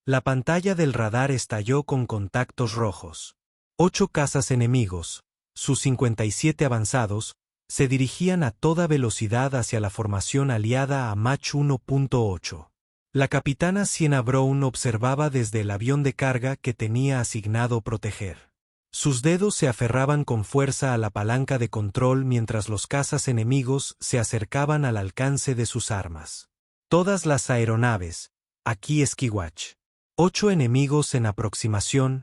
La pantalla del radar estalló con contactos rojos. 8 cazas enemigos, sus 57 avanzados, se dirigían a toda velocidad hacia la formación aliada a Mach 1.8. La capitana Sienna Brown observaba desde el avión de carga que tenía asignado proteger. Sus dedos se aferraban con fuerza a la palanca de control mientras los cazas enemigos se acercaban al alcance de sus armas. Todas las aeronaves, aquí Esquiwatch. 8 enemigos en aproximación,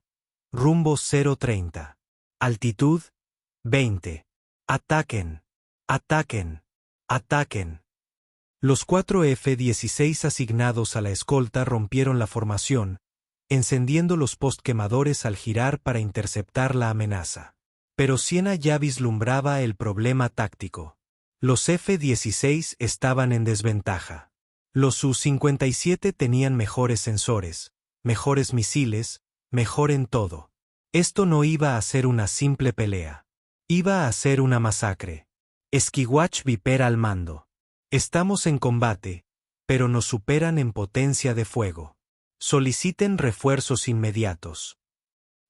rumbo 030. Altitud, 20. Ataquen. Ataquen. Ataquen. Los 4 F-16 asignados a la escolta rompieron la formación, encendiendo los postquemadores al girar para interceptar la amenaza. Pero Sienna ya vislumbraba el problema táctico. Los F-16 estaban en desventaja. Los Su-57 tenían mejores sensores, mejores misiles, mejor en todo. Esto no iba a ser una simple pelea. Iba a ser una masacre. Esquiwatch Viper al mando. Estamos en combate, pero nos superan en potencia de fuego. Soliciten refuerzos inmediatos.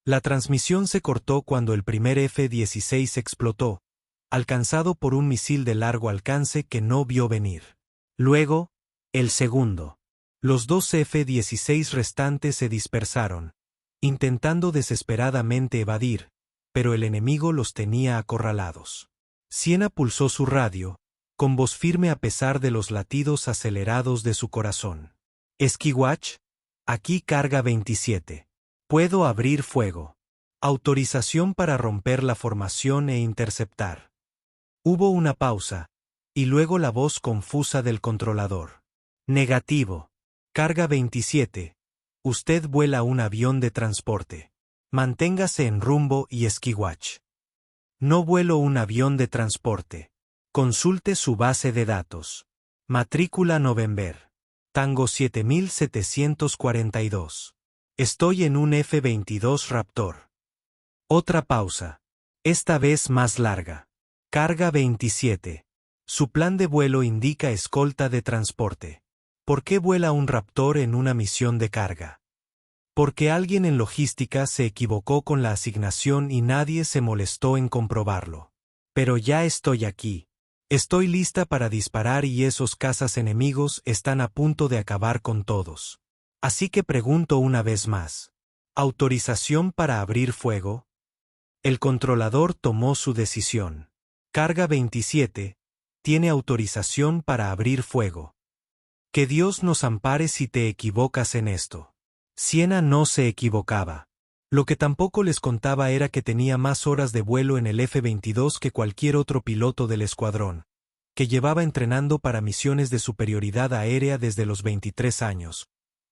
La transmisión se cortó cuando el primer F-16 explotó, alcanzado por un misil de largo alcance que no vio venir. Luego, el segundo. Los 2 F-16 restantes se dispersaron, intentando desesperadamente evadir, pero el enemigo los tenía acorralados. Sienna pulsó su radio, con voz firme a pesar de los latidos acelerados de su corazón. Esquiwatch, aquí carga 27. Puedo abrir fuego. Autorización para romper la formación e interceptar. Hubo una pausa, y luego la voz confusa del controlador. Negativo. Carga 27. Usted vuela un avión de transporte. Manténgase en rumbo y Esquiwatch. No vuelo un avión de transporte. Consulte su base de datos. Matrícula November. Tango 7742. Estoy en un F-22 Raptor. Otra pausa. Esta vez más larga. Carga 27. Su plan de vuelo indica escolta de transporte. ¿Por qué vuela un Raptor en una misión de carga? Porque alguien en logística se equivocó con la asignación y nadie se molestó en comprobarlo. Pero ya estoy aquí. Estoy lista para disparar y esos cazas enemigos están a punto de acabar con todos. Así que pregunto una vez más. ¿Autorización para abrir fuego? El controlador tomó su decisión. Carga 27. Tiene autorización para abrir fuego. Que Dios nos ampare si te equivocas en esto. Sienna no se equivocaba. Lo que tampoco les contaba era que tenía más horas de vuelo en el F-22 que cualquier otro piloto del escuadrón, que llevaba entrenando para misiones de superioridad aérea desde los 23 años,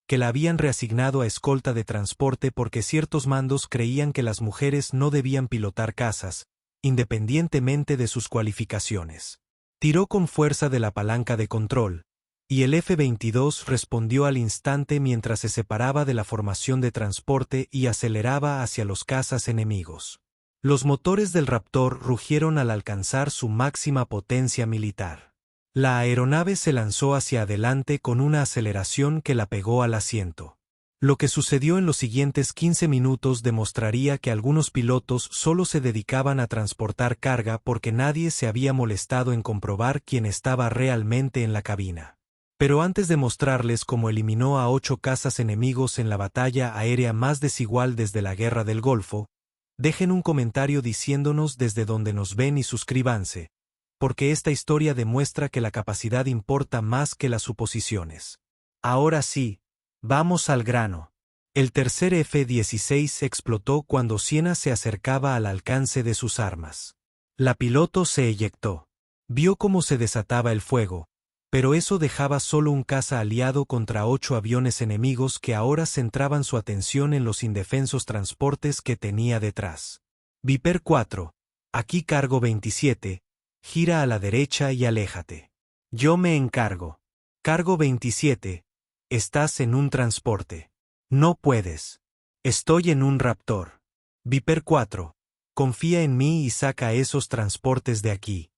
que la habían reasignado a escolta de transporte porque ciertos mandos creían que las mujeres no debían pilotar cazas, independientemente de sus cualificaciones. Tiró con fuerza de la palanca de control, y el F-22 respondió al instante mientras se separaba de la formación de transporte y aceleraba hacia los cazas enemigos. Los motores del Raptor rugieron al alcanzar su máxima potencia militar. La aeronave se lanzó hacia adelante con una aceleración que la pegó al asiento. Lo que sucedió en los siguientes 15 minutos demostraría que algunos pilotos solo se dedicaban a transportar carga porque nadie se había molestado en comprobar quién estaba realmente en la cabina. Pero antes de mostrarles cómo eliminó a 8 cazas enemigos en la batalla aérea más desigual desde la Guerra del Golfo, dejen un comentario diciéndonos desde dónde nos ven y suscríbanse, porque esta historia demuestra que la capacidad importa más que las suposiciones. Ahora sí, vamos al grano. El tercer F-16 explotó cuando Sienna se acercaba al alcance de sus armas. La piloto se eyectó. Vio cómo se desataba el fuego, pero eso dejaba solo un caza aliado contra 8 aviones enemigos que ahora centraban su atención en los indefensos transportes que tenía detrás. Viper 4, aquí cargo 27, gira a la derecha y aléjate. Yo me encargo. Cargo 27, estás en un transporte. No puedes. Estoy en un Raptor. Viper 4, confía en mí y saca esos transportes de aquí.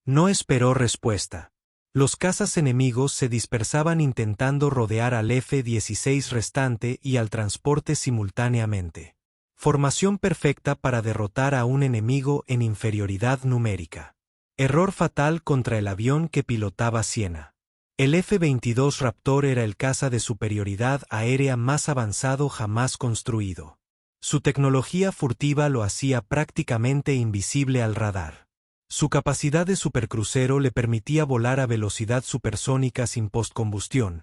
No esperó respuesta. Los cazas enemigos se dispersaban intentando rodear al F-16 restante y al transporte simultáneamente. Formación perfecta para derrotar a un enemigo en inferioridad numérica. Error fatal contra el avión que pilotaba Siena. El F-22 Raptor era el caza de superioridad aérea más avanzado jamás construido. Su tecnología furtiva lo hacía prácticamente invisible al radar. Su capacidad de supercrucero le permitía volar a velocidad supersónica sin postcombustión,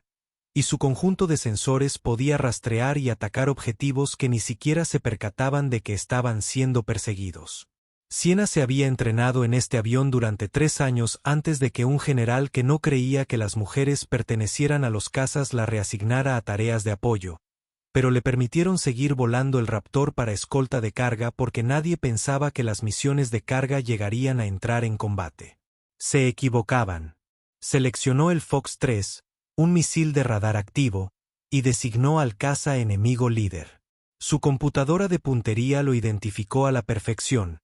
y su conjunto de sensores podía rastrear y atacar objetivos que ni siquiera se percataban de que estaban siendo perseguidos. Siena se había entrenado en este avión durante 3 años antes de que un general que no creía que las mujeres pertenecieran a los cazas la reasignara a tareas de apoyo, pero le permitieron seguir volando el Raptor para escolta de carga porque nadie pensaba que las misiones de carga llegarían a entrar en combate. Se equivocaban. Seleccionó el Fox 3, un misil de radar activo, y designó al caza enemigo líder. Su computadora de puntería lo identificó a la perfección,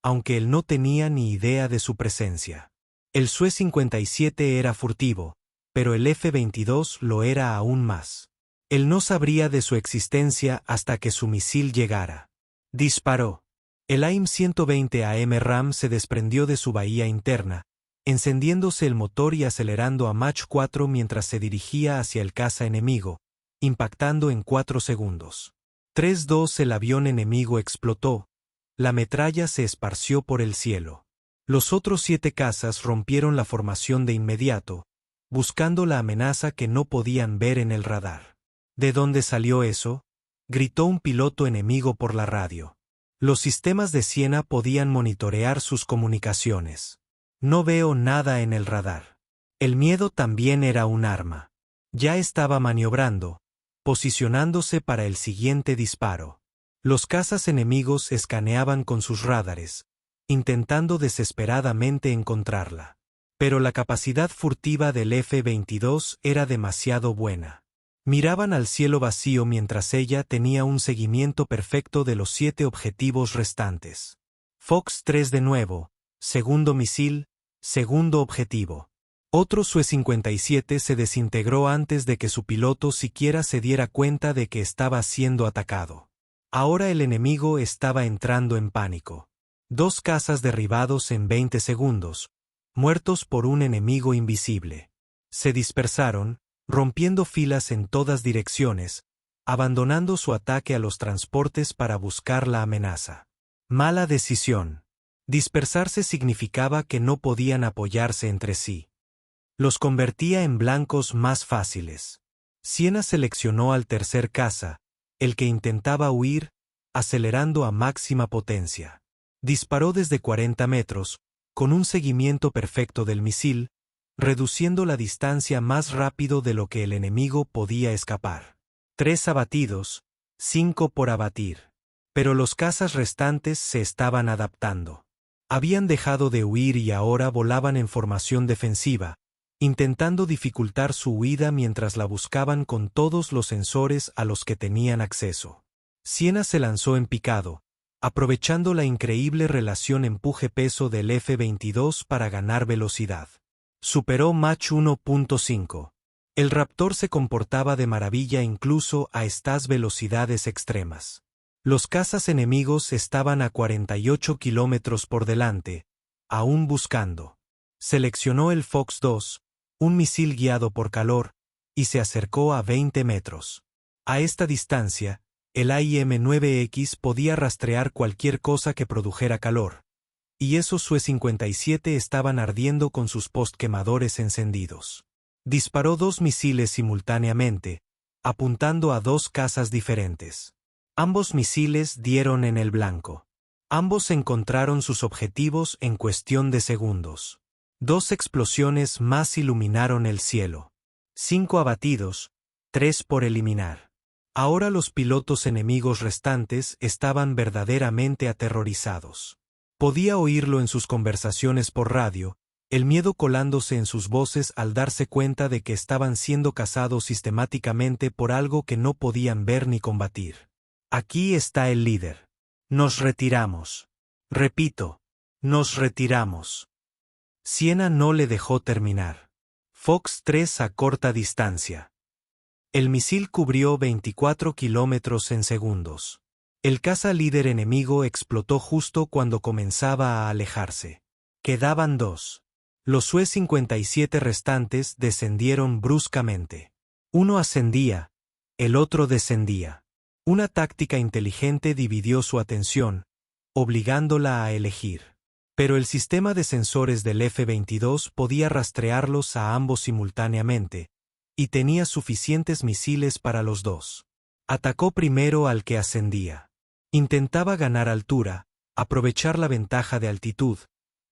aunque él no tenía ni idea de su presencia. El Su-57 era furtivo, pero el F-22 lo era aún más. Él no sabría de su existencia hasta que su misil llegara. Disparó. El AIM-120 AM-RAM se desprendió de su bahía interna, encendiéndose el motor y acelerando a Mach 4 mientras se dirigía hacia el caza enemigo, impactando en 4 segundos. 3-2 El avión enemigo explotó. La metralla se esparció por el cielo. Los otros 7 cazas rompieron la formación de inmediato, buscando la amenaza que no podían ver en el radar. ¿De dónde salió eso?, gritó un piloto enemigo por la radio. Los sistemas de Siena podían monitorear sus comunicaciones. No veo nada en el radar. El miedo también era un arma. Ya estaba maniobrando, posicionándose para el siguiente disparo. Los cazas enemigos escaneaban con sus radares, intentando desesperadamente encontrarla. Pero la capacidad furtiva del F-22 era demasiado buena. Miraban al cielo vacío mientras ella tenía un seguimiento perfecto de los 7 objetivos restantes. Fox 3 de nuevo, segundo misil, segundo objetivo. Otro Su-57 se desintegró antes de que su piloto siquiera se diera cuenta de que estaba siendo atacado. Ahora el enemigo estaba entrando en pánico. 2 cazas derribados en 20 segundos, muertos por un enemigo invisible. Se dispersaron, rompiendo filas en todas direcciones, abandonando su ataque a los transportes para buscar la amenaza. Mala decisión. Dispersarse significaba que no podían apoyarse entre sí. Los convertía en blancos más fáciles. Siena seleccionó al tercer caza, el que intentaba huir, acelerando a máxima potencia. Disparó desde 40 metros, con un seguimiento perfecto del misil, reduciendo la distancia más rápido de lo que el enemigo podía escapar. 3 abatidos, 5 por abatir. Pero los cazas restantes se estaban adaptando. Habían dejado de huir y ahora volaban en formación defensiva, intentando dificultar su huida mientras la buscaban con todos los sensores a los que tenían acceso. Siena se lanzó en picado, aprovechando la increíble relación empuje-peso del F-22 para ganar velocidad. Superó Mach 1.5. El Raptor se comportaba de maravilla incluso a estas velocidades extremas. Los cazas enemigos estaban a 48 kilómetros por delante, aún buscando. Seleccionó el Fox 2, un misil guiado por calor, y se acercó a 20 metros. A esta distancia, el AIM-9X podía rastrear cualquier cosa que produjera calor, y esos Su-57 estaban ardiendo con sus postquemadores encendidos. Disparó 2 misiles simultáneamente, apuntando a 2 cazas diferentes. Ambos misiles dieron en el blanco. Ambos encontraron sus objetivos en cuestión de segundos. 2 explosiones más iluminaron el cielo. 5 abatidos, 3 por eliminar. Ahora los pilotos enemigos restantes estaban verdaderamente aterrorizados. Podía oírlo en sus conversaciones por radio, el miedo colándose en sus voces al darse cuenta de que estaban siendo cazados sistemáticamente por algo que no podían ver ni combatir. Aquí está el líder. Nos retiramos. Repito, nos retiramos. Siena no le dejó terminar. Fox 3 a corta distancia. El misil cubrió 24 kilómetros en segundos. El caza líder enemigo explotó justo cuando comenzaba a alejarse. Quedaban 2. Los Su-57 restantes descendieron bruscamente. Uno ascendía, el otro descendía. Una táctica inteligente dividió su atención, obligándola a elegir. Pero el sistema de sensores del F-22 podía rastrearlos a ambos simultáneamente, y tenía suficientes misiles para los dos. Atacó primero al que ascendía. Intentaba ganar altura, aprovechar la ventaja de altitud,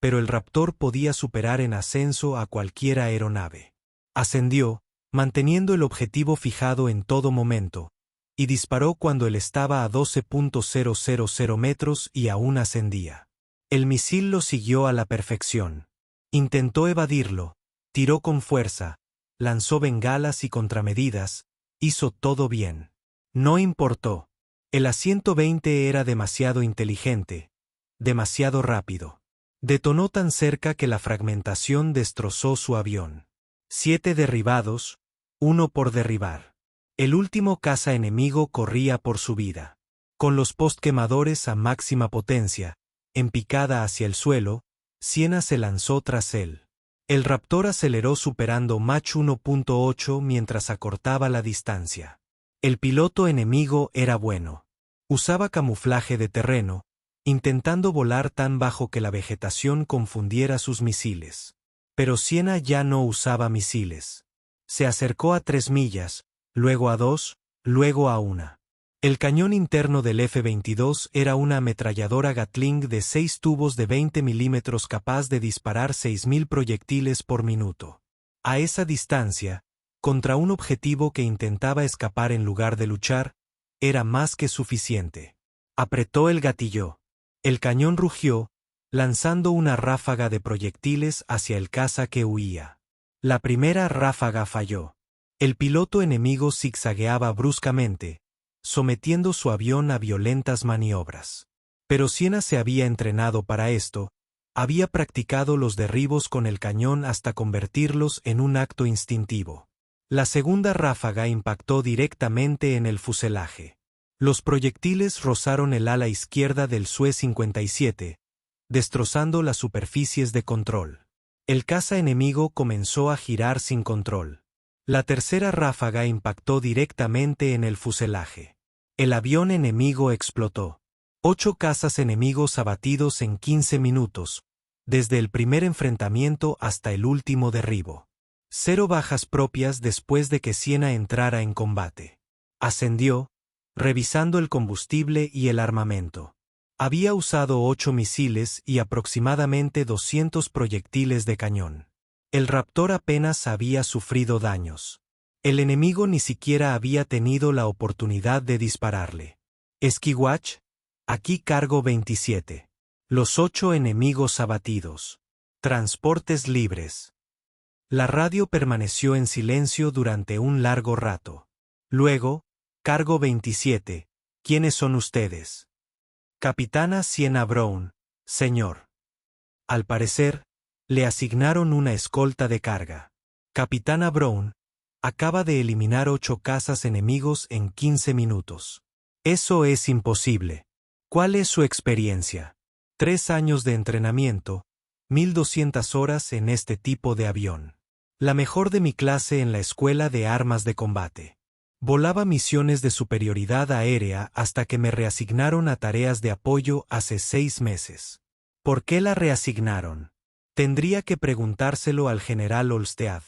pero el Raptor podía superar en ascenso a cualquier aeronave. Ascendió, manteniendo el objetivo fijado en todo momento, y disparó cuando él estaba a 12.000 metros y aún ascendía. El misil lo siguió a la perfección. Intentó evadirlo, tiró con fuerza, lanzó bengalas y contramedidas, hizo todo bien. No importó. El A-120 era demasiado inteligente, demasiado rápido. Detonó tan cerca que la fragmentación destrozó su avión. 7 derribados, 1 por derribar. El último caza enemigo corría por su vida. Con los postquemadores a máxima potencia, en picada hacia el suelo, Siena se lanzó tras él. El Raptor aceleró superando Mach 1.8 mientras acortaba la distancia. El piloto enemigo era bueno. Usaba camuflaje de terreno, intentando volar tan bajo que la vegetación confundiera sus misiles. Pero Siena ya no usaba misiles. Se acercó a 3 millas, luego a 2, luego a 1. El cañón interno del F-22 era una ametralladora Gatling de 6 tubos de 20 milímetros capaz de disparar 6.000 proyectiles por minuto. A esa distancia, contra un objetivo que intentaba escapar en lugar de luchar, era más que suficiente. Apretó el gatillo. El cañón rugió, lanzando una ráfaga de proyectiles hacia el caza que huía. La primera ráfaga falló. El piloto enemigo zigzagueaba bruscamente, sometiendo su avión a violentas maniobras. Pero Siena se había entrenado para esto, había practicado los derribos con el cañón hasta convertirlos en un acto instintivo. La segunda ráfaga impactó directamente en el fuselaje. Los proyectiles rozaron el ala izquierda del Su-57, destrozando las superficies de control. El caza enemigo comenzó a girar sin control. La tercera ráfaga impactó directamente en el fuselaje. El avión enemigo explotó. 8 cazas enemigos abatidos en 15 minutos, desde el primer enfrentamiento hasta el último derribo. 0 bajas propias después de que Siena entrara en combate. Ascendió, revisando el combustible y el armamento. Había usado 8 misiles y aproximadamente 200 proyectiles de cañón. El Raptor apenas había sufrido daños. El enemigo ni siquiera había tenido la oportunidad de dispararle. Esquiwatch, aquí cargo 27. Los 8 enemigos abatidos. Transportes libres. La radio permaneció en silencio durante un largo rato. Luego, cargo 27, ¿quiénes son ustedes? Capitana Siena Brown, señor. Al parecer, le asignaron una escolta de carga. Capitana Brown, acaba de eliminar 8 cazas enemigos en 15 minutos. Eso es imposible. ¿Cuál es su experiencia? 3 años de entrenamiento, 1200 horas en este tipo de avión. La mejor de mi clase en la escuela de armas de combate. Volaba misiones de superioridad aérea hasta que me reasignaron a tareas de apoyo hace 6 meses. ¿Por qué la reasignaron? Tendría que preguntárselo al general Olstead,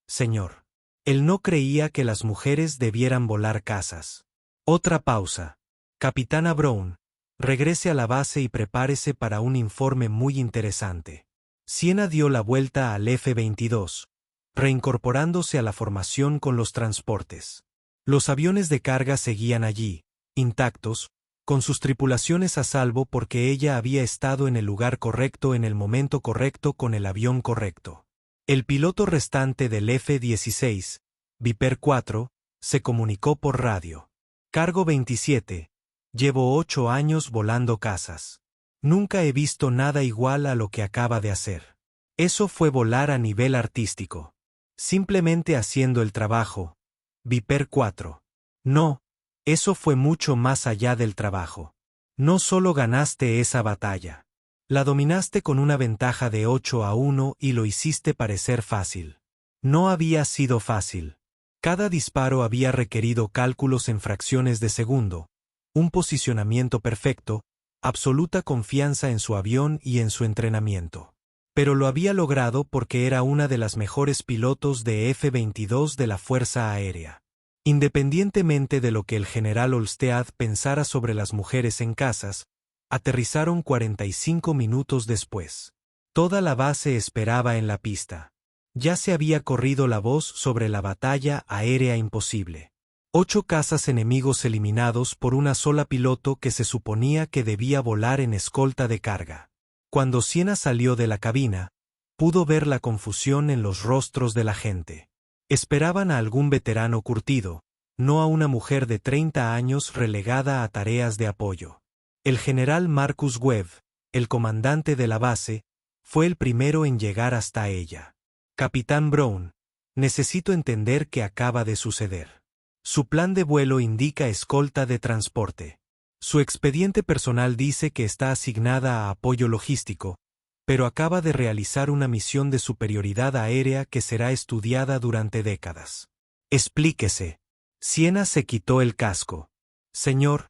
señor. Él no creía que las mujeres debieran volar cazas. Otra pausa. Capitana Brown, regrese a la base y prepárese para un informe muy interesante. Siena dio la vuelta al F-22, reincorporándose a la formación con los transportes. Los aviones de carga seguían allí, intactos, con sus tripulaciones a salvo porque ella había estado en el lugar correcto en el momento correcto con el avión correcto. El piloto restante del F-16, Viper 4, se comunicó por radio. Cargo 27, llevo 8 años volando cazas. Nunca he visto nada igual a lo que acaba de hacer. Eso fue volar a nivel artístico. Simplemente haciendo el trabajo. Viper 4. No, eso fue mucho más allá del trabajo. No solo ganaste esa batalla. La dominaste con una ventaja de 8-1 y lo hiciste parecer fácil. No había sido fácil. Cada disparo había requerido cálculos en fracciones de segundo, un posicionamiento perfecto, absoluta confianza en su avión y en su entrenamiento. Pero lo había logrado porque era una de las mejores pilotos de F-22 de la Fuerza Aérea. Independientemente de lo que el general Olmsted pensara sobre las mujeres en casas, aterrizaron 45 minutos después. Toda la base esperaba en la pista. Ya se había corrido la voz sobre la batalla aérea imposible. 8 cazas enemigos eliminados por una sola piloto que se suponía que debía volar en escolta de carga. Cuando Siena salió de la cabina, pudo ver la confusión en los rostros de la gente. Esperaban a algún veterano curtido, no a una mujer de 30 años relegada a tareas de apoyo. El general Marcus Webb, el comandante de la base, fue el primero en llegar hasta ella. Capitán Brown, necesito entender qué acaba de suceder. Su plan de vuelo indica escolta de transporte. Su expediente personal dice que está asignada a apoyo logístico, pero acaba de realizar una misión de superioridad aérea que será estudiada durante décadas. Explíquese. Siena se quitó el casco. Señor,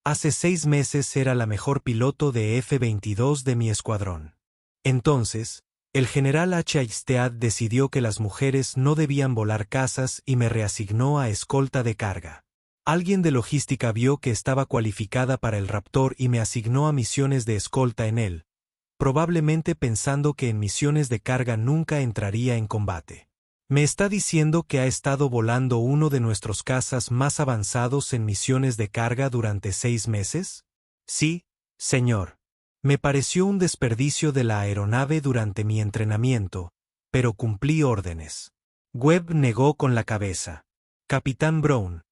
hace 6 meses era la mejor piloto de F-22 de mi escuadrón. Entonces, el general H. Olmsted decidió que las mujeres no debían volar cazas y me reasignó a escolta de carga. Alguien de logística vio que estaba cualificada para el Raptor y me asignó a misiones de escolta en él, probablemente pensando que en misiones de carga nunca entraría en combate. ¿Me está diciendo que ha estado volando uno de nuestros cazas más avanzados en misiones de carga durante 6 meses? Sí, señor. Me pareció un desperdicio de la aeronave durante mi entrenamiento, pero cumplí órdenes. Webb negó con la cabeza. Capitán Brown,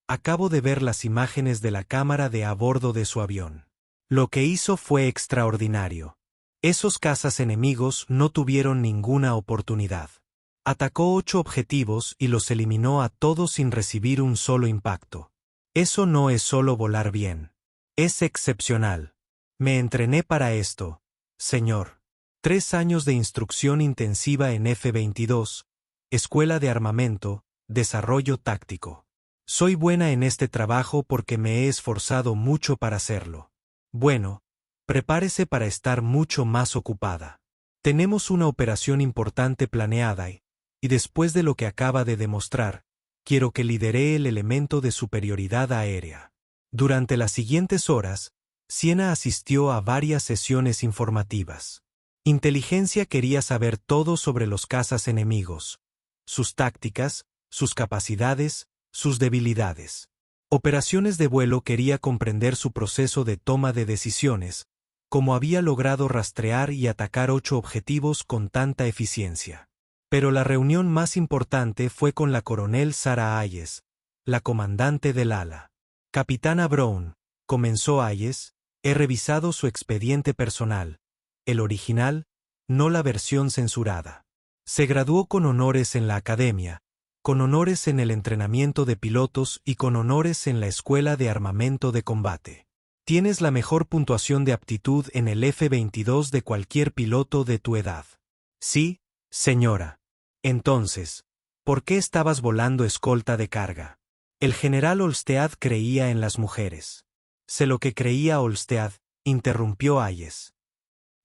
acabo de ver las imágenes de la cámara de a bordo de su avión. Lo que hizo fue extraordinario. Esos cazas enemigos no tuvieron ninguna oportunidad. Atacó 8 objetivos y los eliminó a todos sin recibir un solo impacto. Eso no es solo volar bien. Es excepcional. Me entrené para esto, señor. 3 años de instrucción intensiva en F-22, escuela de armamento, desarrollo táctico. Soy buena en este trabajo porque me he esforzado mucho para hacerlo. Bueno, prepárese para estar mucho más ocupada. Tenemos una operación importante planeada y después de lo que acaba de demostrar, quiero que lidere el elemento de superioridad aérea. Durante las siguientes horas, Siena asistió a varias sesiones informativas. Inteligencia quería saber todo sobre los cazas enemigos, sus tácticas, sus capacidades, sus debilidades. Operaciones de vuelo quería comprender su proceso de toma de decisiones, cómo había logrado rastrear y atacar 8 objetivos con tanta eficiencia. Pero la reunión más importante fue con la coronel Sarah Hayes, la comandante del ala. Capitana Brown, comenzó Hayes, he revisado su expediente personal, el original, no la versión censurada. Se graduó con honores en la academia, con honores en el entrenamiento de pilotos y con honores en la escuela de armamento de combate. Tienes la mejor puntuación de aptitud en el F-22 de cualquier piloto de tu edad. Sí, señora. Entonces, ¿por qué estabas volando escolta de carga? El general Olmsted creía en las mujeres. Sé lo que creía Olmsted, interrumpió Hayes.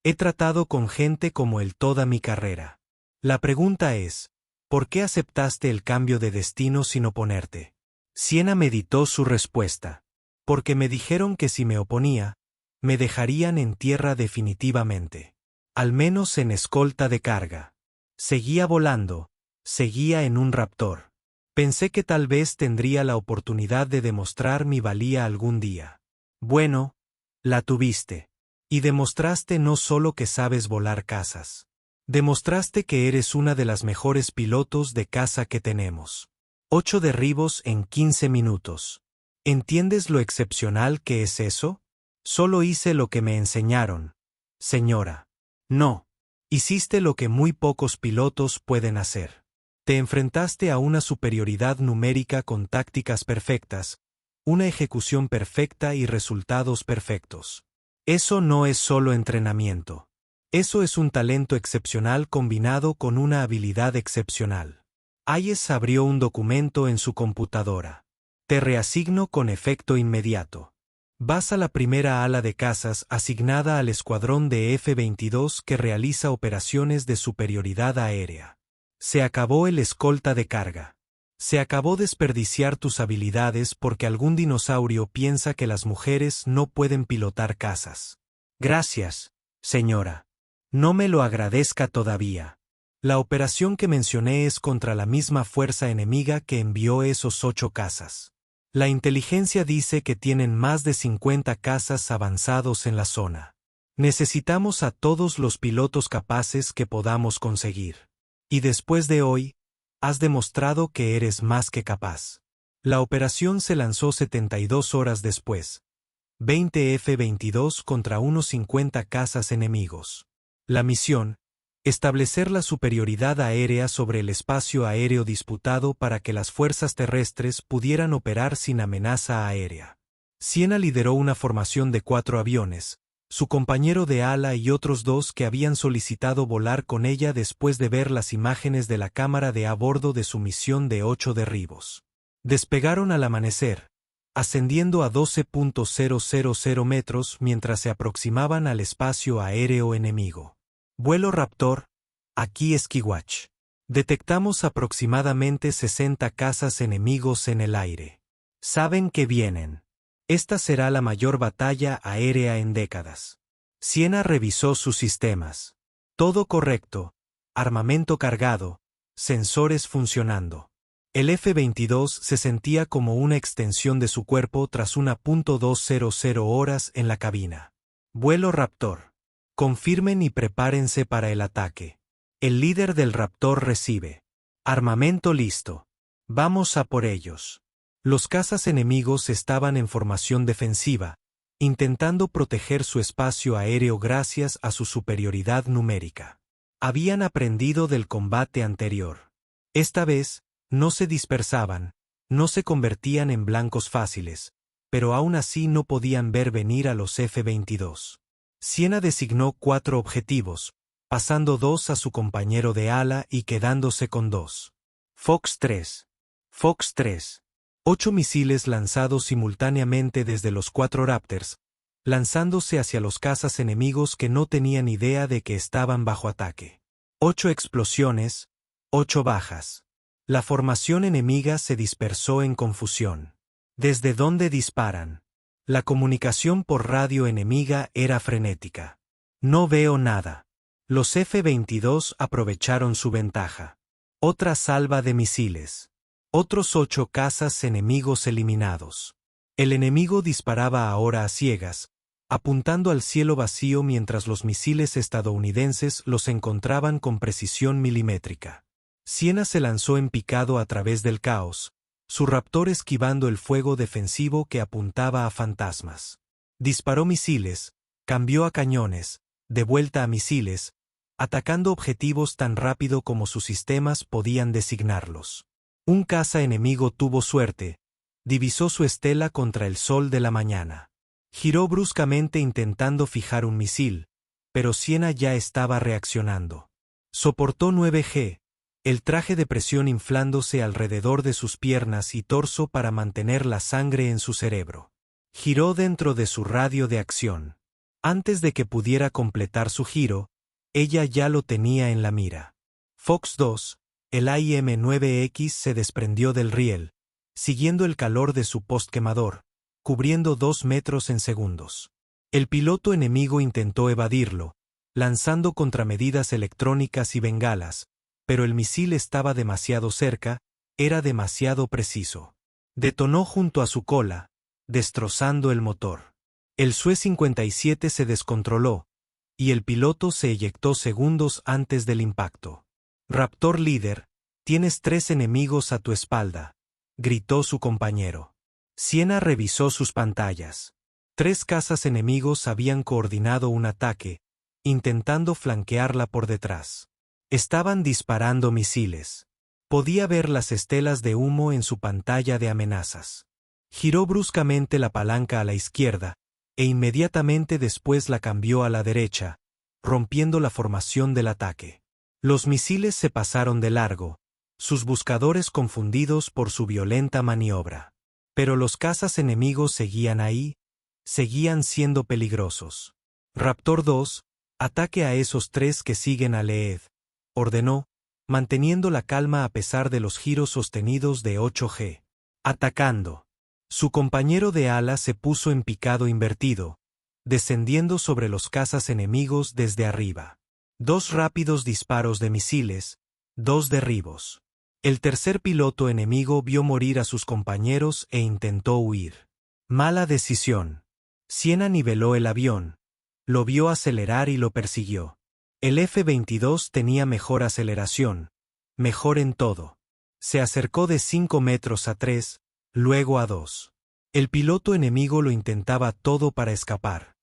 He tratado con gente como él toda mi carrera. La pregunta es, ¿por qué aceptaste el cambio de destino sin oponerte? Siena meditó su respuesta. Porque me dijeron que si me oponía, me dejarían en tierra definitivamente. Al menos en escolta de carga. Seguía volando, seguía en un Raptor. Pensé que tal vez tendría la oportunidad de demostrar mi valía algún día. Bueno, la tuviste. Y demostraste no solo que sabes volar cazas. Demostraste que eres una de las mejores pilotos de caza que tenemos. 8 derribos en 15 minutos. ¿Entiendes lo excepcional que es eso? Solo hice lo que me enseñaron. Señora. No. Hiciste lo que muy pocos pilotos pueden hacer. Te enfrentaste a una superioridad numérica con tácticas perfectas, una ejecución perfecta y resultados perfectos. Eso no es solo entrenamiento. Eso es un talento excepcional combinado con una habilidad excepcional. Hayes abrió un documento en su computadora. Te reasigno con efecto inmediato. Vas a la primera ala de cazas asignada al escuadrón de F-22 que realiza operaciones de superioridad aérea. Se acabó el escolta de carga. Se acabó desperdiciar tus habilidades porque algún dinosaurio piensa que las mujeres no pueden pilotar cazas. Gracias, señora. No me lo agradezca todavía. La operación que mencioné es contra la misma fuerza enemiga que envió esos 8 cazas. La inteligencia dice que tienen más de 50 cazas avanzados en la zona. Necesitamos a todos los pilotos capaces que podamos conseguir. Y después de hoy, has demostrado que eres más que capaz. La operación se lanzó 72 horas después. 20 F-22 contra unos 50 cazas enemigos. La misión: establecer la superioridad aérea sobre el espacio aéreo disputado para que las fuerzas terrestres pudieran operar sin amenaza aérea. Siena lideró una formación de 4 aviones, su compañero de ala y otros 2 que habían solicitado volar con ella después de ver las imágenes de la cámara de a bordo de su misión de 8 derribos. Despegaron al amanecer, ascendiendo a 12.000 metros mientras se aproximaban al espacio aéreo enemigo. Vuelo Raptor, aquí Esquiwatch. Detectamos aproximadamente 60 cazas enemigos en el aire. Saben que vienen. Esta será la mayor batalla aérea en décadas. Siena revisó sus sistemas. Todo correcto, armamento cargado, sensores funcionando. El F-22 se sentía como una extensión de su cuerpo tras una .200 horas en la cabina. Vuelo Raptor. Confirmen y prepárense para el ataque. El líder del Raptor recibe. Armamento listo. Vamos a por ellos. Los cazas enemigos estaban en formación defensiva, intentando proteger su espacio aéreo gracias a su superioridad numérica. Habían aprendido del combate anterior. Esta vez, no se dispersaban, no se convertían en blancos fáciles, pero aún así no podían ver venir a los F-22. Siena designó 4 objetivos, pasando 2 a su compañero de ala y quedándose con 2. Fox 3. Fox 3. 8 misiles lanzados simultáneamente desde los 4 Raptors, lanzándose hacia los cazas enemigos que no tenían idea de que estaban bajo ataque. 8 explosiones, 8 bajas. La formación enemiga se dispersó en confusión. ¿Desde dónde disparan? La comunicación por radio enemiga era frenética. No veo nada. Los F-22 aprovecharon su ventaja. Otra salva de misiles. Otros 8 cazas enemigos eliminados. El enemigo disparaba ahora a ciegas, apuntando al cielo vacío mientras los misiles estadounidenses los encontraban con precisión milimétrica. Siena se lanzó en picado a través del caos, su Raptor esquivando el fuego defensivo que apuntaba a fantasmas. Disparó misiles, cambió a cañones, de vuelta a misiles, atacando objetivos tan rápido como sus sistemas podían designarlos. Un caza enemigo tuvo suerte, divisó su estela contra el sol de la mañana. Giró bruscamente intentando fijar un misil, pero Siena ya estaba reaccionando. Soportó 9G, el traje de presión inflándose alrededor de sus piernas y torso para mantener la sangre en su cerebro. Giró dentro de su radio de acción. Antes de que pudiera completar su giro, ella ya lo tenía en la mira. Fox 2, el AIM-9X se desprendió del riel, siguiendo el calor de su postquemador, cubriendo 2 metros en segundos. El piloto enemigo intentó evadirlo, lanzando contramedidas electrónicas y bengalas, pero el misil estaba demasiado cerca, era demasiado preciso. Detonó junto a su cola, destrozando el motor. El Sue-57 se descontroló, y el piloto se eyectó segundos antes del impacto. Raptor líder, tienes 3 enemigos a tu espalda, gritó su compañero. Siena revisó sus pantallas. 3 cazas enemigos habían coordinado un ataque, intentando flanquearla por detrás. Estaban disparando misiles. Podía ver las estelas de humo en su pantalla de amenazas. Giró bruscamente la palanca a la izquierda, e inmediatamente después la cambió a la derecha, rompiendo la formación del ataque. Los misiles se pasaron de largo, sus buscadores confundidos por su violenta maniobra. Pero los cazas enemigos seguían ahí, seguían siendo peligrosos. Raptor 2, ataque a esos 3 que siguen a Leed, ordenó, manteniendo la calma a pesar de los giros sostenidos de 8G. Atacando. Su compañero de ala se puso en picado invertido, descendiendo sobre los cazas enemigos desde arriba. 2 rápidos disparos de misiles, 2 derribos. El tercer piloto enemigo vio morir a sus compañeros e intentó huir. Mala decisión. Siena niveló el avión, lo vio acelerar y lo persiguió. El F-22 tenía mejor aceleración, mejor en todo. Se acercó de 5 metros a 3, luego a 2. El piloto enemigo lo intentaba todo para escapar.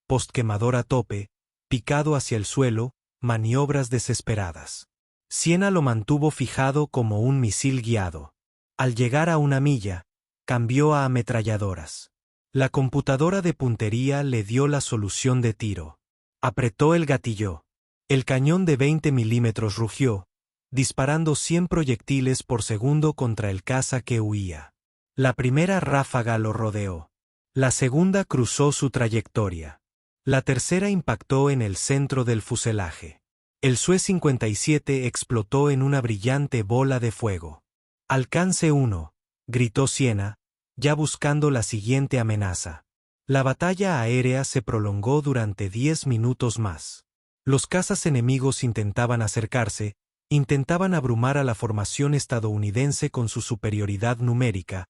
Postquemador a tope, picado hacia el suelo, maniobras desesperadas. Siena lo mantuvo fijado como un misil guiado. Al llegar a 1 milla, cambió a ametralladoras. La computadora de puntería le dio la solución de tiro. Apretó el gatillo. El cañón de 20 milímetros rugió, disparando 100 proyectiles por segundo contra el caza que huía. La primera ráfaga lo rodeó. La segunda cruzó su trayectoria. La tercera impactó en el centro del fuselaje. El Sue-57 explotó en una brillante bola de fuego. «Alcance 1», gritó Siena, ya buscando la siguiente amenaza. La batalla aérea se prolongó durante 10 minutos más. Los cazas enemigos intentaban acercarse, intentaban abrumar a la formación estadounidense con su superioridad numérica,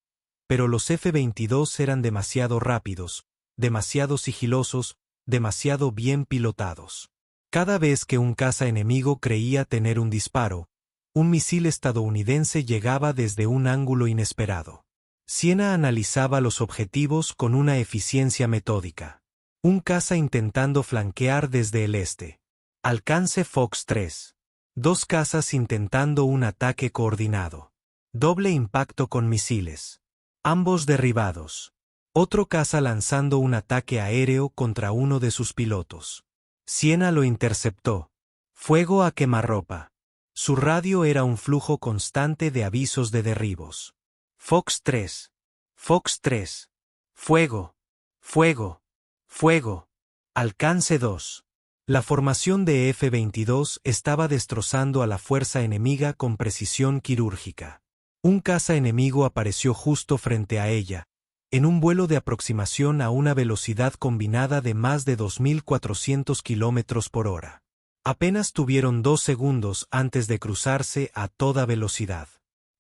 pero los F-22 eran demasiado rápidos, demasiado sigilosos, demasiado bien pilotados. Cada vez que un caza enemigo creía tener un disparo, un misil estadounidense llegaba desde un ángulo inesperado. Siena analizaba los objetivos con una eficiencia metódica. Un caza intentando flanquear desde el este. Alcance Fox 3. 2 cazas intentando un ataque coordinado. Doble impacto con misiles. Ambos derribados. Otro caza lanzando un ataque aéreo contra uno de sus pilotos. Siena lo interceptó. Fuego a quemarropa. Su radio era un flujo constante de avisos de derribos. Fox 3. Fox 3. Fuego. Fuego. Fuego. Alcance 2. La formación de F-22 estaba destrozando a la fuerza enemiga con precisión quirúrgica. Un caza enemigo apareció justo frente a ella, en un vuelo de aproximación a una velocidad combinada de más de 2.400 kilómetros por hora. Apenas tuvieron 2 segundos antes de cruzarse a toda velocidad.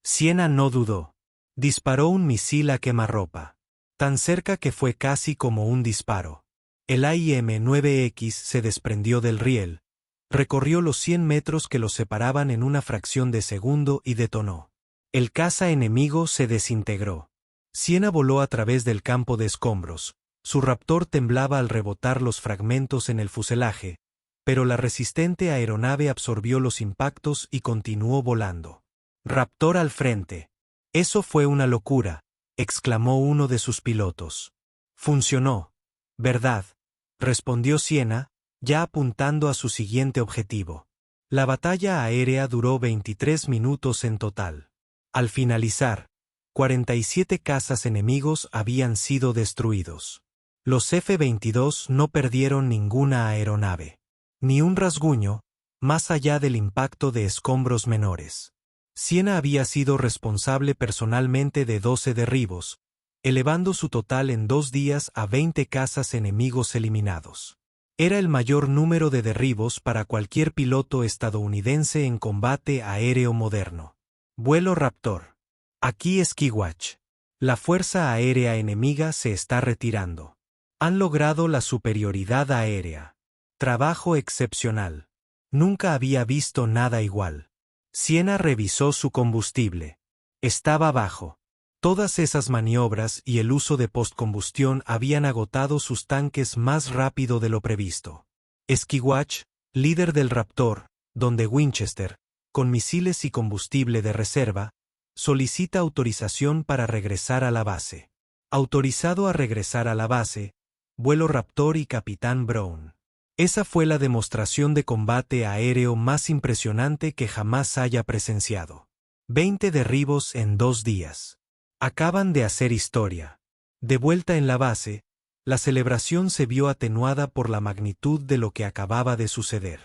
Siena no dudó. Disparó un misil a quemarropa. Tan cerca que fue casi como un disparo. El AIM-9X se desprendió del riel, recorrió los 100 metros que los separaban en una fracción de segundo y detonó. El caza enemigo se desintegró. Siena voló a través del campo de escombros. Su Raptor temblaba al rebotar los fragmentos en el fuselaje, pero la resistente aeronave absorbió los impactos y continuó volando. Raptor al frente. Eso fue una locura, exclamó uno de sus pilotos. Funcionó. ¿Verdad?, respondió Siena, ya apuntando a su siguiente objetivo. La batalla aérea duró 23 minutos en total. Al finalizar, 47 cazas enemigos habían sido destruidos. Los F-22 no perdieron ninguna aeronave. Ni un rasguño, más allá del impacto de escombros menores. Siena había sido responsable personalmente de 12 derribos, elevando su total en 2 días a 20 cazas enemigos eliminados. Era el mayor número de derribos para cualquier piloto estadounidense en combate aéreo moderno. Vuelo Raptor. Aquí Esquiwatch. La fuerza aérea enemiga se está retirando. Han logrado la superioridad aérea. Trabajo excepcional. Nunca había visto nada igual. Siena revisó su combustible. Estaba bajo. Todas esas maniobras y el uso de postcombustión habían agotado sus tanques más rápido de lo previsto. Esquiwatch, líder del Raptor, donde Winchester, con misiles y combustible de reserva, solicita autorización para regresar a la base. Autorizado a regresar a la base, vuelo Raptor y Capitán Brown. Esa fue la demostración de combate aéreo más impresionante que jamás haya presenciado. 20 derribos en 2 días. Acaban de hacer historia. De vuelta en la base, la celebración se vio atenuada por la magnitud de lo que acababa de suceder.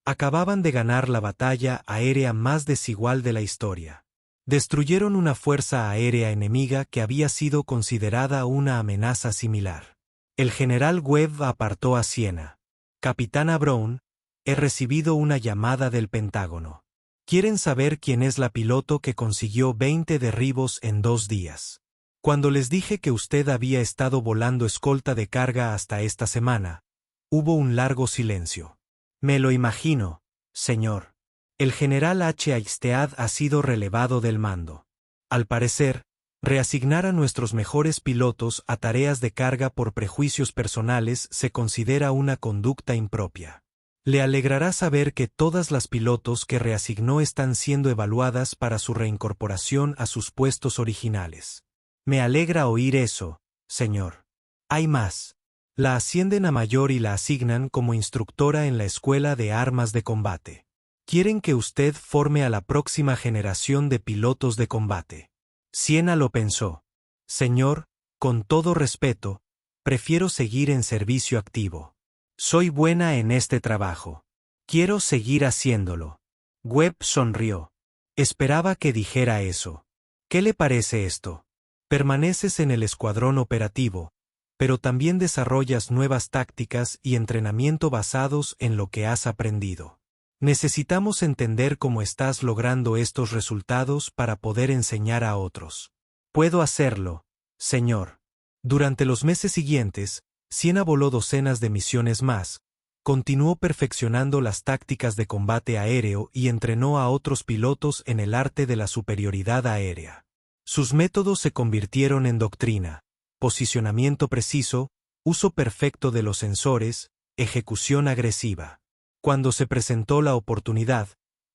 Acababan de ganar la batalla aérea más desigual de la historia. Destruyeron una fuerza aérea enemiga que había sido considerada una amenaza similar. El general Webb apartó a Siena. Capitana Brown, he recibido una llamada del Pentágono. Quieren saber quién es la piloto que consiguió 20 derribos en 2 días. Cuando les dije que usted había estado volando escolta de carga hasta esta semana, hubo un largo silencio. Me lo imagino, señor. El general H. Eistead ha sido relevado del mando. Al parecer, reasignar a nuestros mejores pilotos a tareas de carga por prejuicios personales se considera una conducta impropia. Le alegrará saber que todas las pilotos que reasignó están siendo evaluadas para su reincorporación a sus puestos originales. Me alegra oír eso, señor. Hay más. La ascienden a mayor y la asignan como instructora en la Escuela de Armas de Combate. Quieren que usted forme a la próxima generación de pilotos de combate. Siena lo pensó. Señor, con todo respeto, prefiero seguir en servicio activo. Soy buena en este trabajo. Quiero seguir haciéndolo. Webb sonrió. Esperaba que dijera eso. ¿Qué le parece esto? Permaneces en el escuadrón operativo, pero también desarrollas nuevas tácticas y entrenamiento basados en lo que has aprendido. Necesitamos entender cómo estás logrando estos resultados para poder enseñar a otros. Puedo hacerlo, señor. Durante los meses siguientes, Siena voló docenas de misiones más, continuó perfeccionando las tácticas de combate aéreo y entrenó a otros pilotos en el arte de la superioridad aérea. Sus métodos se convirtieron en doctrina: posicionamiento preciso, uso perfecto de los sensores, ejecución agresiva. Cuando se presentó la oportunidad,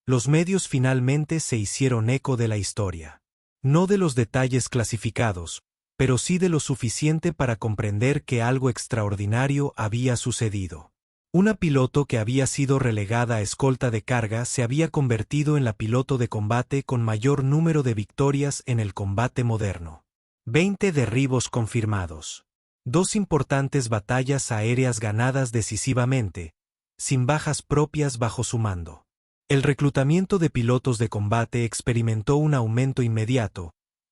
los medios finalmente se hicieron eco de la historia. No de los detalles clasificados, pero sí de lo suficiente para comprender que algo extraordinario había sucedido. Una piloto que había sido relegada a escolta de carga se había convertido en la piloto de combate con mayor número de victorias en el combate moderno. 20 derribos confirmados. 2 importantes batallas aéreas ganadas decisivamente, sin bajas propias bajo su mando. El reclutamiento de pilotos de combate experimentó un aumento inmediato,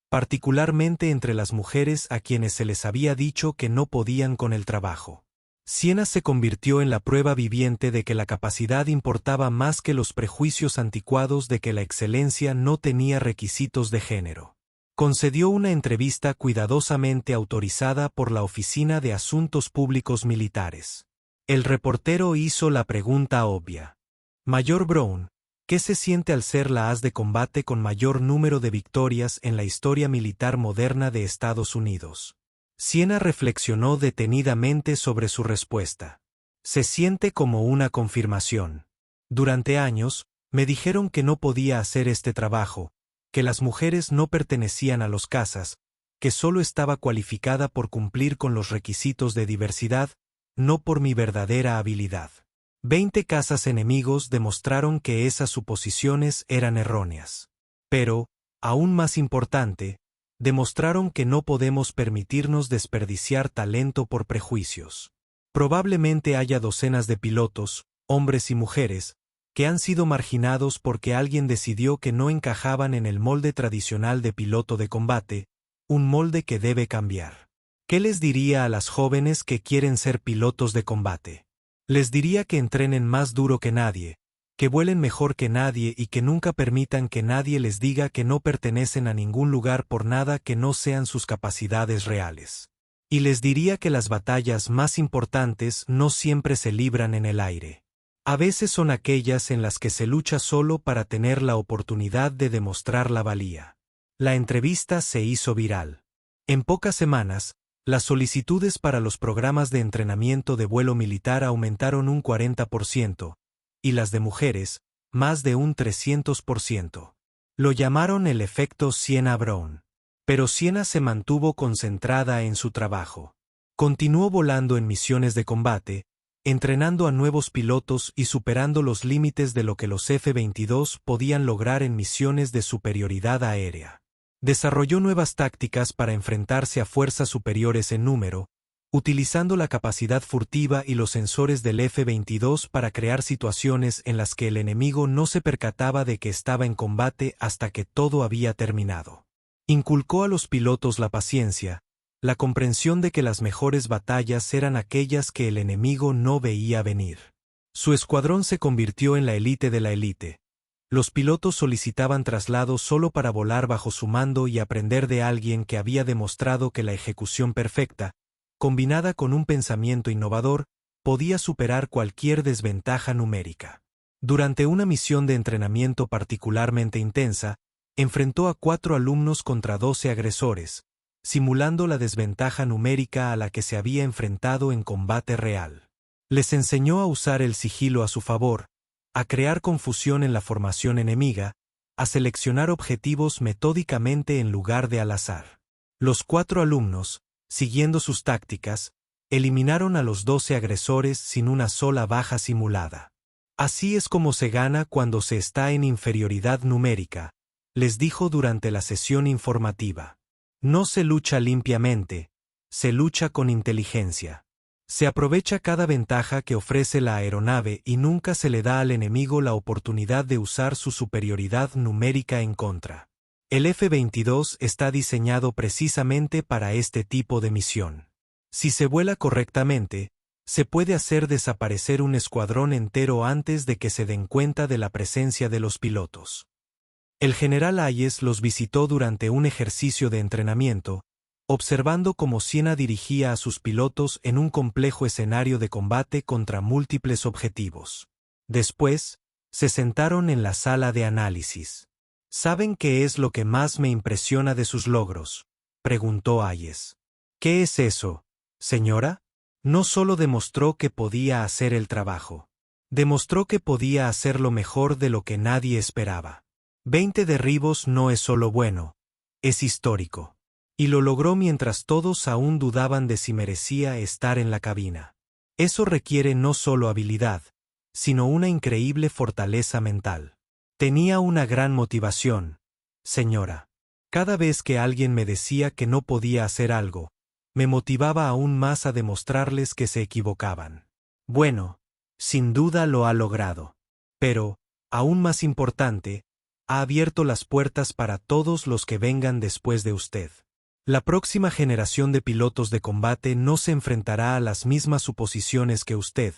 particularmente entre las mujeres a quienes se les había dicho que no podían con el trabajo. Siena se convirtió en la prueba viviente de que la capacidad importaba más que los prejuicios anticuados de que la excelencia no tenía requisitos de género. Concedió una entrevista cuidadosamente autorizada por la Oficina de Asuntos Públicos Militares. El reportero hizo la pregunta obvia. Mayor Brown, ¿qué se siente al ser la as de combate con mayor número de victorias en la historia militar moderna de Estados Unidos? Siena reflexionó detenidamente sobre su respuesta. Se siente como una confirmación. Durante años, me dijeron que no podía hacer este trabajo, que las mujeres no pertenecían a los cazas, que solo estaba cualificada por cumplir con los requisitos de diversidad, no por mi verdadera habilidad. 20 cazas enemigos demostraron que esas suposiciones eran erróneas. Pero, aún más importante, demostraron que no podemos permitirnos desperdiciar talento por prejuicios. Probablemente haya docenas de pilotos, hombres y mujeres, que han sido marginados porque alguien decidió que no encajaban en el molde tradicional de piloto de combate, un molde que debe cambiar. ¿Qué les diría a las jóvenes que quieren ser pilotos de combate? Les diría que entrenen más duro que nadie, que vuelen mejor que nadie y que nunca permitan que nadie les diga que no pertenecen a ningún lugar por nada que no sean sus capacidades reales. Y les diría que las batallas más importantes no siempre se libran en el aire. A veces son aquellas en las que se lucha solo para tener la oportunidad de demostrar la valía. La entrevista se hizo viral. En pocas semanas, las solicitudes para los programas de entrenamiento de vuelo militar aumentaron un 40%, y las de mujeres, más de un 300%. Lo llamaron el efecto Siena-Brown. Pero Siena se mantuvo concentrada en su trabajo. Continuó volando en misiones de combate, entrenando a nuevos pilotos y superando los límites de lo que los F-22 podían lograr en misiones de superioridad aérea. Desarrolló nuevas tácticas para enfrentarse a fuerzas superiores en número, utilizando la capacidad furtiva y los sensores del F-22 para crear situaciones en las que el enemigo no se percataba de que estaba en combate hasta que todo había terminado. Inculcó a los pilotos la paciencia, la comprensión de que las mejores batallas eran aquellas que el enemigo no veía venir. Su escuadrón se convirtió en la élite de la élite. Los pilotos solicitaban traslados solo para volar bajo su mando y aprender de alguien que había demostrado que la ejecución perfecta, combinada con un pensamiento innovador, podía superar cualquier desventaja numérica. Durante una misión de entrenamiento particularmente intensa, enfrentó a 4 alumnos contra 12 agresores, simulando la desventaja numérica a la que se había enfrentado en combate real. Les enseñó a usar el sigilo a su favor, a crear confusión en la formación enemiga, a seleccionar objetivos metódicamente en lugar de al azar. Los 4 alumnos, siguiendo sus tácticas, eliminaron a los 12 agresores sin una sola baja simulada. Así es como se gana cuando se está en inferioridad numérica, les dijo durante la sesión informativa. No se lucha limpiamente, se lucha con inteligencia. Se aprovecha cada ventaja que ofrece la aeronave y nunca se le da al enemigo la oportunidad de usar su superioridad numérica en contra. El F-22 está diseñado precisamente para este tipo de misión. Si se vuela correctamente, se puede hacer desaparecer un escuadrón entero antes de que se den cuenta de la presencia de los pilotos. El general Hayes los visitó durante un ejercicio de entrenamiento, observando cómo Siena dirigía a sus pilotos en un complejo escenario de combate contra múltiples objetivos. Después, se sentaron en la sala de análisis. ¿Saben qué es lo que más me impresiona de sus logros?, preguntó Hayes. ¿Qué es eso, señora? No solo demostró que podía hacer el trabajo. Demostró que podía hacerlo mejor de lo que nadie esperaba. 20 derribos no es solo bueno, es histórico. Y lo logró mientras todos aún dudaban de si merecía estar en la cabina. Eso requiere no solo habilidad, sino una increíble fortaleza mental. Tenía una gran motivación, señora. Cada vez que alguien me decía que no podía hacer algo, me motivaba aún más a demostrarles que se equivocaban. Bueno, sin duda lo ha logrado. Pero, aún más importante, ha abierto las puertas para todos los que vengan después de usted. La próxima generación de pilotos de combate no se enfrentará a las mismas suposiciones que usted,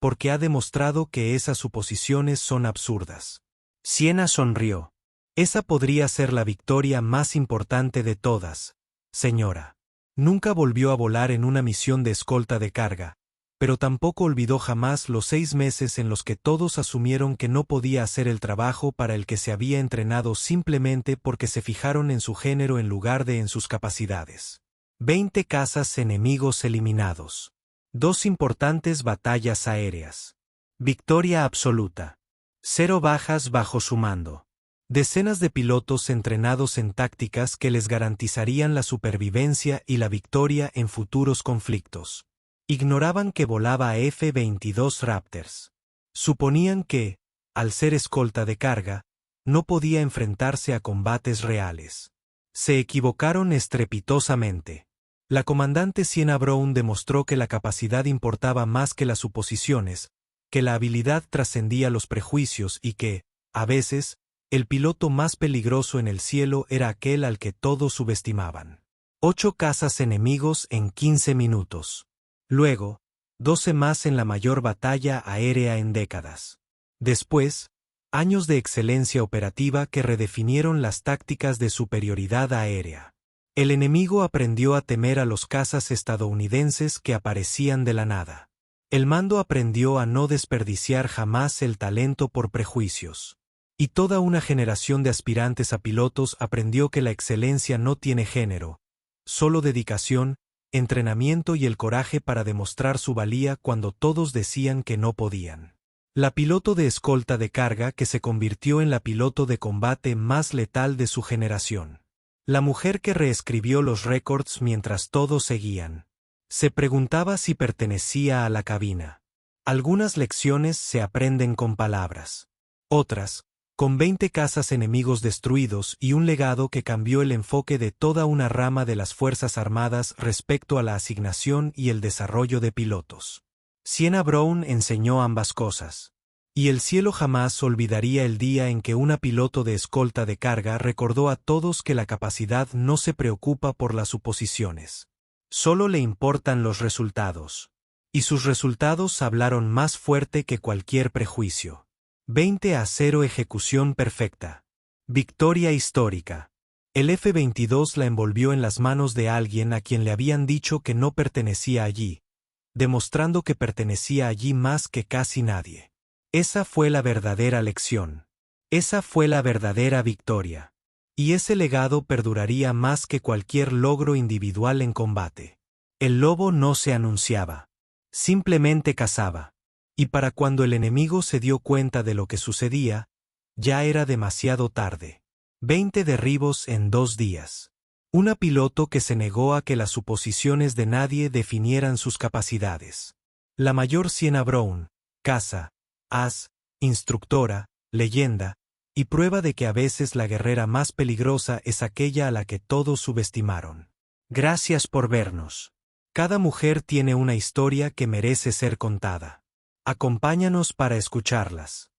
porque ha demostrado que esas suposiciones son absurdas. Siena sonrió. Esa podría ser la victoria más importante de todas, señora. Nunca volvió a volar en una misión de escolta de carga, pero tampoco olvidó jamás los 6 meses en los que todos asumieron que no podía hacer el trabajo para el que se había entrenado simplemente porque se fijaron en su género en lugar de en sus capacidades. 20 cazas enemigos eliminados. 2 importantes batallas aéreas. Victoria absoluta. 0 bajas bajo su mando. Decenas de pilotos entrenados en tácticas que les garantizarían la supervivencia y la victoria en futuros conflictos. Ignoraban que volaba F-22 Raptors. Suponían que, al ser escolta de carga, no podía enfrentarse a combates reales. Se equivocaron estrepitosamente. La comandante Siena Brown demostró que la capacidad importaba más que las suposiciones, que la habilidad trascendía los prejuicios y que, a veces, el piloto más peligroso en el cielo era aquel al que todos subestimaban. 8 cazas enemigos en 15 minutos. Luego, 12 más en la mayor batalla aérea en décadas. Después, años de excelencia operativa que redefinieron las tácticas de superioridad aérea. El enemigo aprendió a temer a los cazas estadounidenses que aparecían de la nada. El mando aprendió a no desperdiciar jamás el talento por prejuicios. Y toda una generación de aspirantes a pilotos aprendió que la excelencia no tiene género, solo dedicación, entrenamiento y el coraje para demostrar su valía cuando todos decían que no podían. La piloto de escolta de carga que se convirtió en la piloto de combate más letal de su generación. La mujer que reescribió los récords mientras todos seguían. Se preguntaba si pertenecía a la cabina. Algunas lecciones se aprenden con palabras. Otras, con 20 cazas enemigos destruidos y un legado que cambió el enfoque de toda una rama de las Fuerzas Armadas respecto a la asignación y el desarrollo de pilotos. Sienna Brown enseñó ambas cosas. Y el cielo jamás olvidaría el día en que una piloto de escolta de carga recordó a todos que la capacidad no se preocupa por las suposiciones. Solo le importan los resultados. Y sus resultados hablaron más fuerte que cualquier prejuicio. 20-0 ejecución perfecta. Victoria histórica. El F-22 la envolvió en las manos de alguien a quien le habían dicho que no pertenecía allí, demostrando que pertenecía allí más que casi nadie. Esa fue la verdadera lección. Esa fue la verdadera victoria. Y ese legado perduraría más que cualquier logro individual en combate. El lobo no se anunciaba. Simplemente cazaba. Y para cuando el enemigo se dio cuenta de lo que sucedía, ya era demasiado tarde. 20 derribos en 2 días. Una piloto que se negó a que las suposiciones de nadie definieran sus capacidades. La mayor Sienna Brown, caza, as, instructora, leyenda, y prueba de que a veces la guerrera más peligrosa es aquella a la que todos subestimaron. Gracias por vernos. Cada mujer tiene una historia que merece ser contada. Acompáñanos para escucharlas.